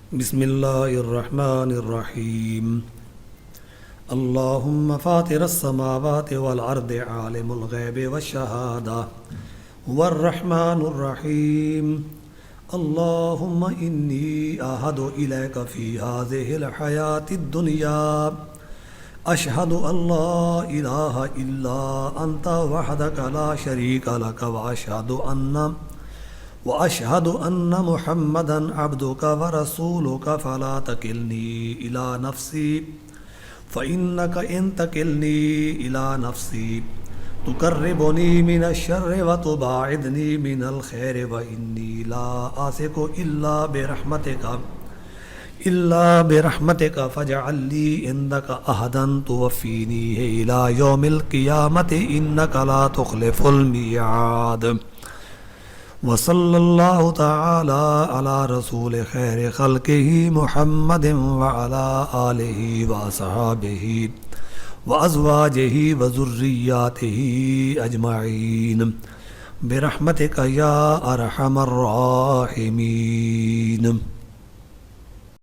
बिस्मिल्लाहिर्रहमानिर्रहीम। अल्लाहुम्मा फ़ातिरस्समावाति वल अर्दि आलिमुल ग़ैबि वश्शहादा हुवर्रहमानुर्रहीम। अल्लाहुम्मा इन्नी अहदु इलैका फ़ी हाज़िहिल हयातिद दुनिया अशहदु अल्ला इलाहा इल्ला अंता वहदका ला शरीका लक व अशहदु अन्ना मुहम्मदन अब्दुका व रसूलुका फला तकिलनी इला नफ्सी फ़इन्नका इन तकिलनी इला नफ्सी तुकर्रिबुनी मिनश शर्रि व तुबाइदनी मिनल खैरि व इन्नी ला आसिकु इल्ला बिरहमतिका फ़जअल्ली इंदका अहदन तुवफ़्फ़ीनी इला यौमिल क़ियामति इन्नका ला तुख़्लिफ़ुल मियाद। वसल्लल्लाहु तआला अला रसूल खैर खल्क़िही मुहम्मदिन व अला आलिही व असहाबिही व अज़वाजिही व ज़ुर्रिय्यातिही अजमईन बिरहमतिका या अरहमर राहिमीन।